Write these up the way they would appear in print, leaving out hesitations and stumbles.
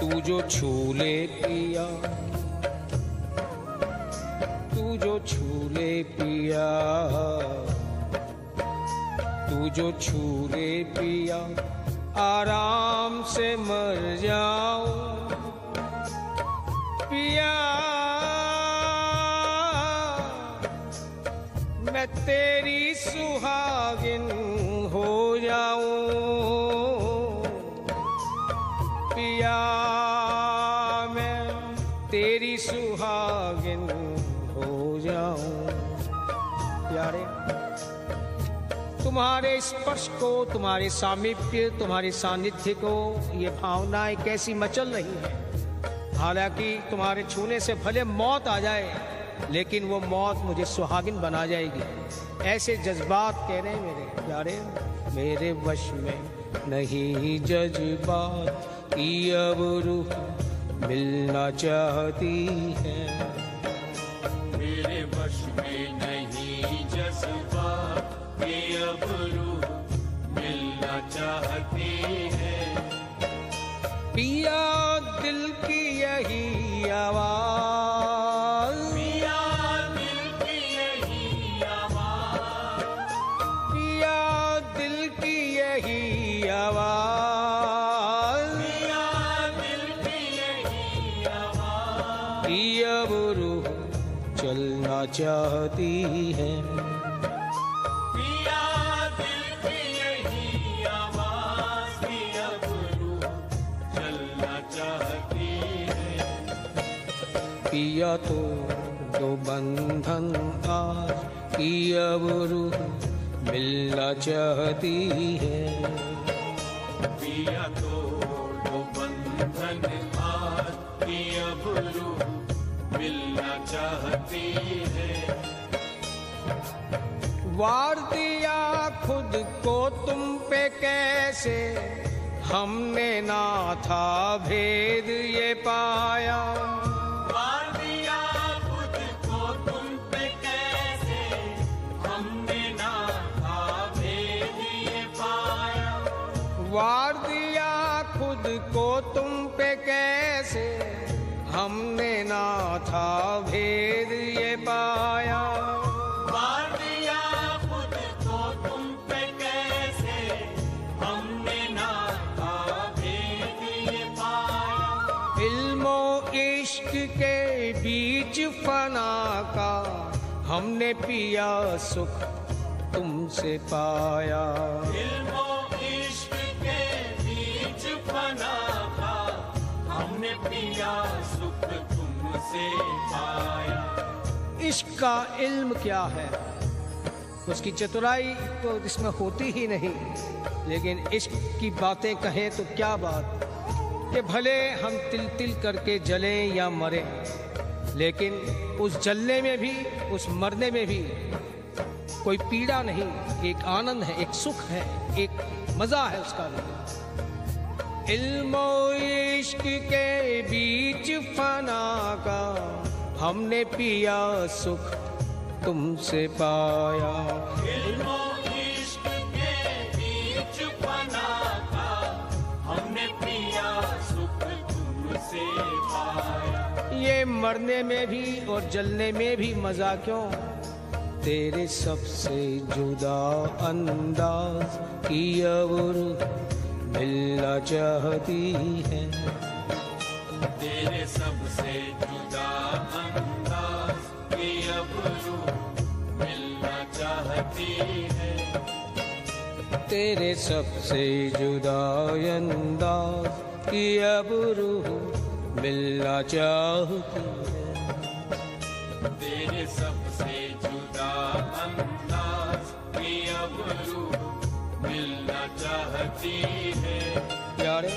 तू जो छू ले पिया, तू जो छू ले पिया, तू जो छू ले पिया, आराम से मर जाऊं पिया। मैं तेरी सुहागिन हो जाऊं पिया, मैं तेरी सुहागिन हो जाऊं। प्यारे, तुम्हारे स्पर्श को, तुम्हारे सामीप्य, तुम्हारे सानिध्य को ये भावनाएं कैसी मचल रही है। हालांकि तुम्हारे छूने से भले मौत आ जाए, लेकिन वो मौत मुझे सुहागिन बना जाएगी। ऐसे जज्बात कह रहे हैं मेरे प्यारे। मेरे वश में नहीं जज्बात की अब रूह मिलना चाहती है। मेरे वश में नहीं जज्बात की अब रूह मिलना चाहती है। पिया दिल की यही आवाज, पिया दिल की यही आवाज, पिया दिल की यही आवाज, पिया दिल की यही आवाज, कि अब रूह चलना चाहती है। पिया दिल की यही आवाज, कि अब रूह चलना चाहती है। पिया तो दो बंधन आज, कि अब रूह मिलना चाहती है। पिया तो बंधन आज, कि अब रूह मिलना चाहती है। वार दिया खुद को तुम पे कैसे, हमने ना था भेद ये पाया। वार दिया खुद को तुम पे कैसे, हमने ना था भेद ये पाया। वार दिया खुद को तुम पे कैसे, हमने ना था भेद ये पाया। वार दिया खुद को तुम पे कैसे, हमने ना था भेद ये पाया। इल्मो इश्क के बीच फना का, हमने पिया सुख तुमसे पाया। इल्मो इश्क के बीच फना था, हमने पिया सुख तुमसे पाया। इश्क का इल्म क्या है, उसकी चतुराई तो इसमें होती ही नहीं। लेकिन इश्क की बातें कहें तो क्या बात, कि भले हम तिल तिल करके जलें या मरें, लेकिन उस जलने में भी, उस मरने में भी कोई पीड़ा नहीं, एक आनंद है, एक सुख है, एक मजा है उसका भी। इल्मो इश्क के बीच फना का, हमने पिया सुख तुमसे पाया। इल्मो इश्क के बीच फना था, हमने पिया सुख तुमसे पाया। ये मरने में भी और जलने में भी मजा क्यों, तेरे सबसे जुदा अंदाज की अब रूह मिलना चाहती है। तेरे सबसे जुदा अंदाज की अब रूह मिलना चाहती है। तेरे सबसे जुदा अंदाज की अब रूह मिलना चाहती है। तेरे सबसे जुदा अंदाज की अब रूह मिलना चाहती है। प्यारे,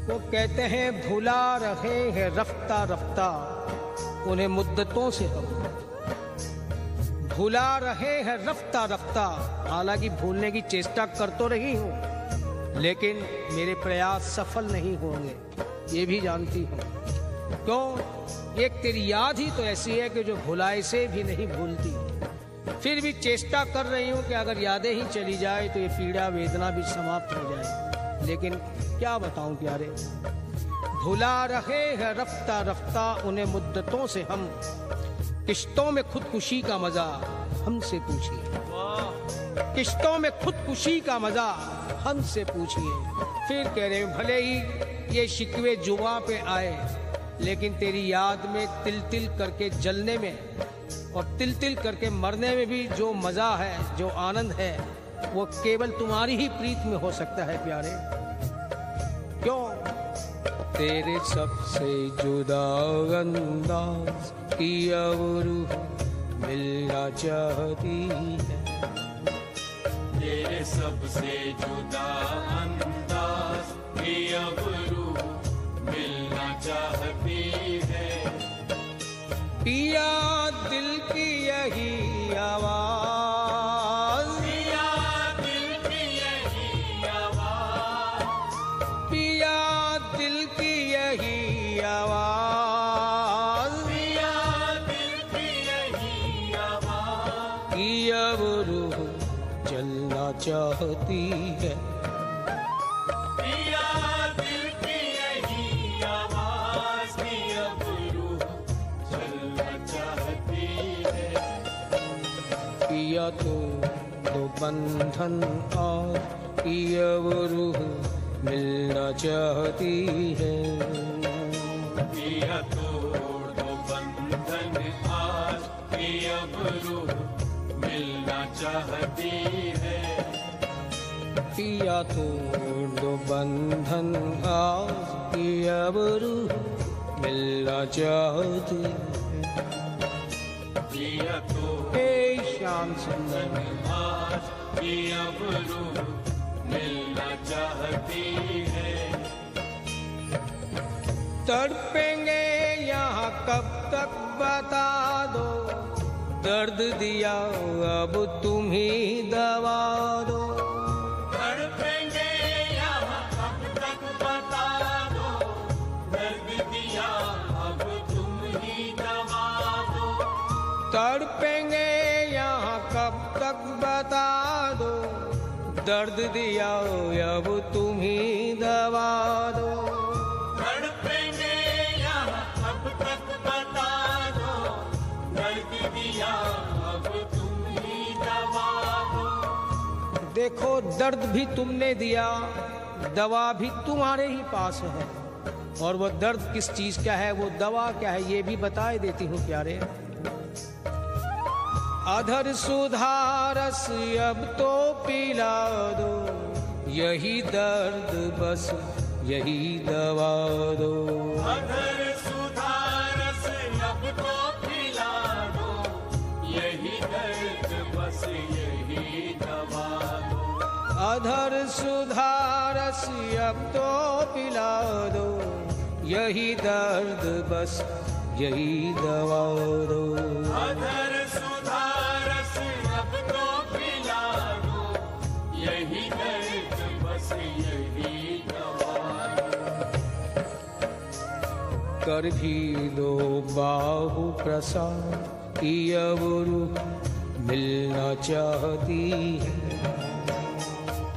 वो कहते हैं भुला रहे हैं रफ्ता रफ्ता उन्हें मुद्दतों से हम, भुला रहे हैं रफ्ता रफ्ता। हालांकि भूलने की चेष्टा कर तो रही हूँ, लेकिन मेरे प्रयास सफल नहीं होंगे, ये भी जानती हूँ। क्यों? एक तेरी याद ही तो ऐसी है कि जो भुलाए से भी नहीं भूलती। फिर भी चेष्टा कर रही हूँ कि अगर यादें ही चली जाए तो ये पीड़ा वेदना भी समाप्त हो जाए। लेकिन क्या बताऊं प्यारे, भुला रहे हैं रफ्ता रफ्ता उन्हें मुद्दतों से हम, किश्तों में खुदकुशी का मजा हमसे पूछिए, किश्तों में खुदकुशी का मजा हमसे पूछिए। फिर कह रहे भले ही ये शिकवे जुबां पे आए, लेकिन तेरी याद में तिल तिल करके जलने में और तिल तिल करके मरने में भी जो मजा है, जो आनंद है, वो केवल तुम्हारी ही प्रीत में हो सकता है प्यारे। क्यों? तेरे सबसे जुदा अंदाज की अब रूह मिलना चाहती है, तेरे सबसे जुदा अंदाज की अब रूह मिलना चाहती है। पिया दिल की यही आवाज, पिया दिल की यही आवाज, पिया दिल की यही आवाज, पिया दिल की यही आवाज, की अब रूह चलना चाहती है। पिया दिल की यही आवाज की अब रूह चलना चाहती है। पिया तो बंधन और की अब रूह मिलना चाहती है। पिया तोड़ दो बंधन आज की अब रूह मिलना चाहती है। पिया तोड़ दो बंधन आज की अब रूह मिलना चाहती है। पिया तोड़ हे श्याम सुंदर, आज की अब रूह मिलना चाहती है। तड़पेंगे यहाँ कब तक बता दो, दर्द दिया अब तुम ही दवा दो। तड़पेंगे यहाँ कब तक बता दो, दर्द दिया अब तुम ही दवा दो। तड़पेंगे यहाँ कब तक बता दो, दर्द दिया अब तुम ही दवा दो। तड़पेंगे यहाँ कब तक बता दो, दर्द दिया अब तुम ही दवा दो। देखो दर्द भी तुमने दिया, दवा भी तुम्हारे ही पास है, और वो दर्द किस चीज का है, वो दवा क्या है, ये भी बताए देती हूँ प्यारे। अधर सुधारस अब तो पिला दो, यही दर्द बस यही दवा दो। अधर सुधारस अब तो पिला दो, यही दर्द बस यही दवा दो। अधर सुधारस अब तो पिला दो, यही दर्द बस यही दवा दो। अधर सुधारस अब तो पिला दो, यही दर्द बस यही दवा दो। कर भी दो बाहु प्रसाद की अब रूह मिलना चाहती है।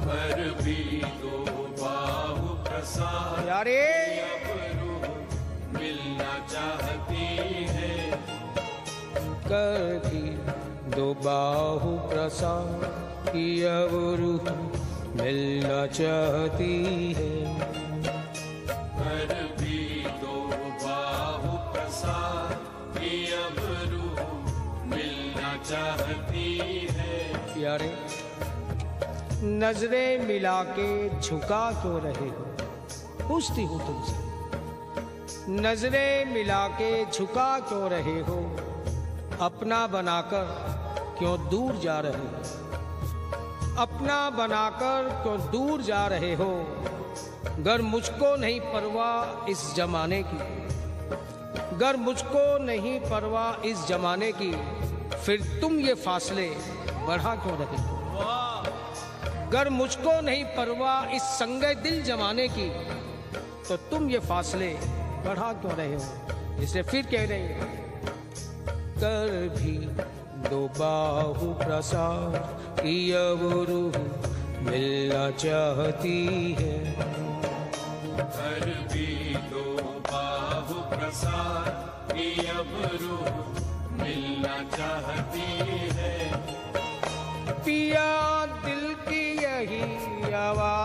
कर भी दो बाहु प्रसाद यारे अब रूह मिलना चाहती है। कर भी दो बाहु प्रसाद की अब रूह मिलना चाहती है। कर भी दो बाहु प्रसाद की अब रूह मिलना चाहती है। यारे नजरें मिला के झुका क्यों रहे हो, पूछती हूँ तुमसे। नजरें मिला के झुका क्यों रहे हो, अपना बनाकर क्यों दूर जा रहे हो, अपना बनाकर क्यों दूर जा रहे हो। गर मुझको नहीं परवाह इस जमाने की, गर मुझको नहीं परवाह इस जमाने की, फिर तुम ये फासले बढ़ा क्यों रहे हो। गर मुझको नहीं परवाह इस संगे दिल जमाने की, तो तुम ये फासले बढ़ा क्यों रहे हो। इसलिए फिर कह रहे हैं, कर भी दो बाहु प्रसाद की अब रूह मिलना चाहती है। कर भी दो बाहु प्रसाद ये अब रूह मिलना चाहती है। पिया दिल की यही आवाज